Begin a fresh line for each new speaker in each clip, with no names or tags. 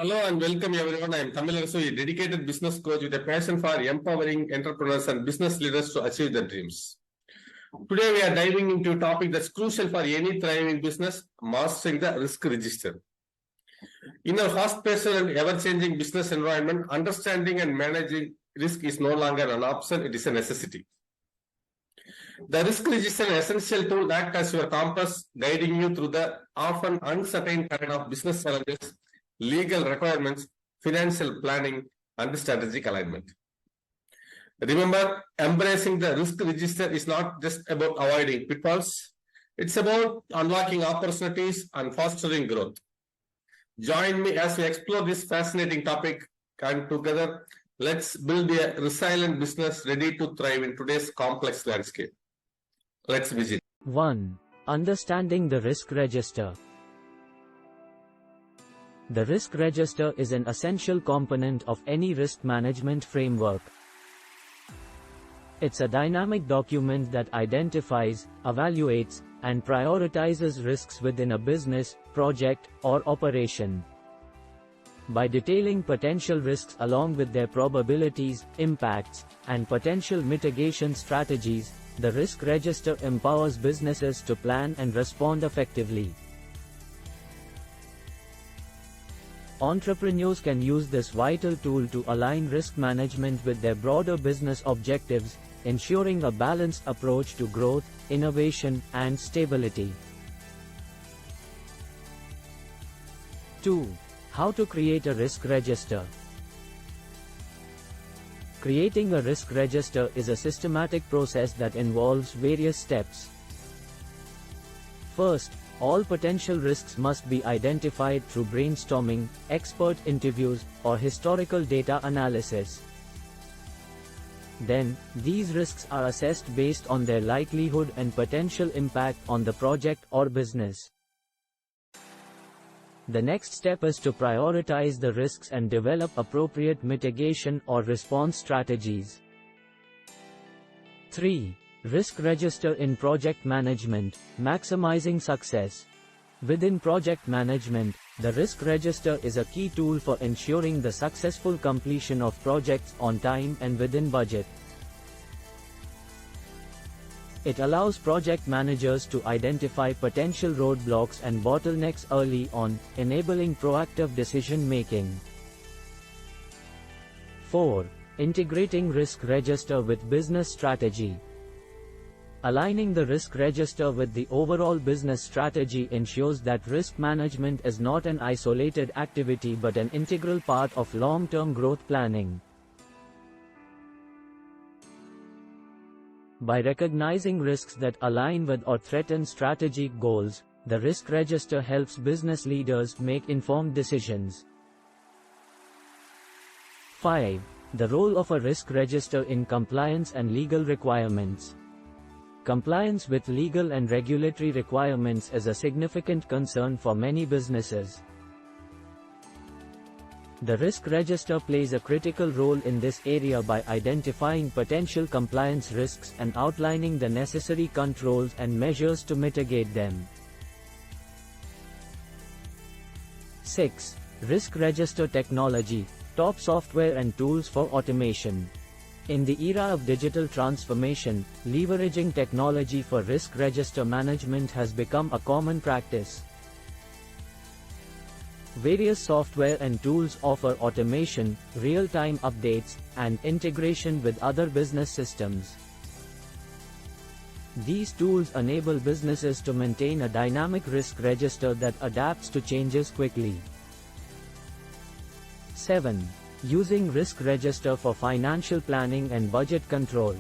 Hello and welcome everyone. I am Thamizharasu, a dedicated business coach with a passion for empowering entrepreneurs and business leaders to achieve their dreams. Today we are diving into a topic that's crucial for any thriving business, mastering the risk register. In a fast-paced and ever-changing business environment, understanding and managing risk is no longer an option, it is a necessity. The risk register is an essential tool that acts as your compass, guiding you through the often uncertain terrain of business challenges, legal requirements, financial planning, and strategic alignment. Remember, embracing the risk register is not just about avoiding pitfalls, it's about unlocking opportunities and fostering growth. Join me as we explore this fascinating topic, and together, let's build a resilient business ready to thrive in today's complex landscape. Let's begin.
1. Understanding the risk register. The risk register is an essential component of any risk management framework. It's a dynamic document that identifies, evaluates, and prioritizes risks within a business, project, or operation. By detailing potential risks along with their probabilities, impacts, and potential mitigation strategies, the risk register empowers businesses to plan and respond effectively. Entrepreneurs can use this vital tool to align risk management with their broader business objectives, ensuring a balanced approach to growth, innovation, and stability. 2. How to create a risk register. Creating a risk register is a systematic process that involves various steps. First, all potential risks must be identified through brainstorming, expert interviews, or historical data analysis. Then, these risks are assessed based on their likelihood and potential impact on the project or business. The next step is to prioritize the risks and develop appropriate mitigation or response strategies. 3. Risk register in project management, maximizing success. Within project management, the risk register is a key tool for ensuring the successful completion of projects on time and within budget. It allows project managers to identify potential roadblocks and bottlenecks early on, enabling proactive decision-making. 4. Integrating risk register with business strategy. Aligning the risk register with the overall business strategy ensures that risk management is not an isolated activity but an integral part of long-term growth planning. By recognizing risks that align with or threaten strategic goals, the risk register helps business leaders make informed decisions. 5. The role of a risk register in compliance and legal requirements. Compliance with legal and regulatory requirements is a significant concern for many businesses. The risk register plays a critical role in this area by identifying potential compliance risks and outlining the necessary controls and measures to mitigate them. 6. Risk register technology, top software and tools for automation. In the era of digital transformation, leveraging technology for risk register management has become a common practice. Various software and tools offer automation, real-time updates, and integration with other business systems. These tools enable businesses to maintain a dynamic risk register that adapts to changes quickly. 7. Using risk register for financial planning and budget control.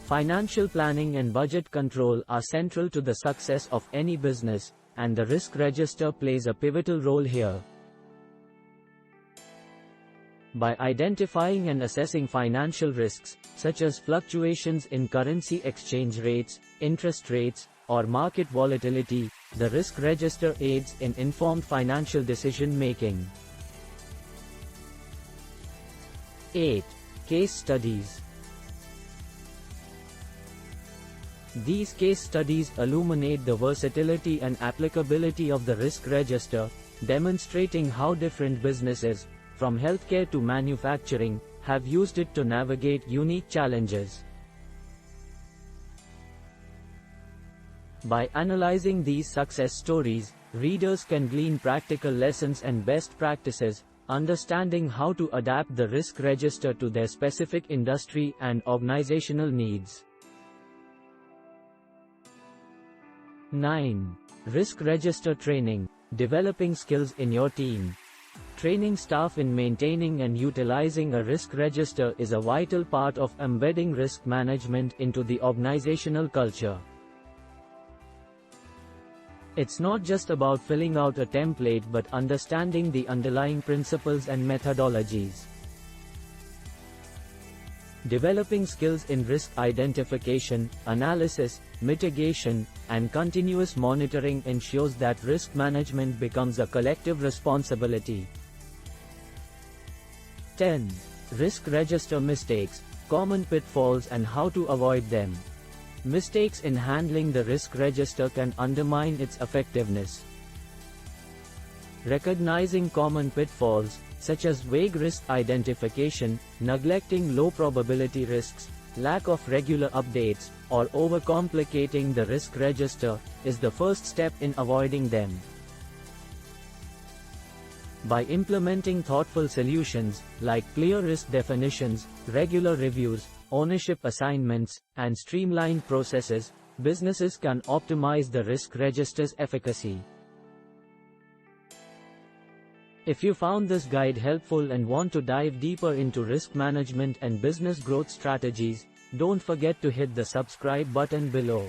Financial planning and budget control are central to the success of any business, and the risk register plays a pivotal role here. By identifying and assessing financial risks, such as fluctuations in currency exchange rates, interest rates, or market volatility, the risk register aids in informed financial decision-making. 8. Case studies. These case studies illuminate the versatility and applicability of the risk register, demonstrating how different businesses, from healthcare to manufacturing, have used it to navigate unique challenges. By analyzing these success stories, readers can glean practical lessons and best practices, understanding how to adapt the risk register to their specific industry and organizational needs. 9. Risk Register Training. Developing skills in your team. Training staff in maintaining and utilizing a risk register is a vital part of embedding risk management into the organizational culture. It's not just about filling out a template but understanding the underlying principles and methodologies. Developing skills in risk identification, analysis, mitigation, and continuous monitoring ensures that risk management becomes a collective responsibility. 10. Risk Register Mistakes, Common Pitfalls and How to Avoid Them. Mistakes in handling the risk register can undermine its effectiveness. Recognizing common pitfalls, such as vague risk identification, neglecting low-probability risks, lack of regular updates, or overcomplicating the risk register, is the first step in avoiding them. By implementing thoughtful solutions, like clear risk definitions, regular reviews, ownership assignments, and streamlined processes, businesses can optimize the risk register's efficacy. If you found this guide helpful and want to dive deeper into risk management and business growth strategies, don't forget to hit the subscribe button below.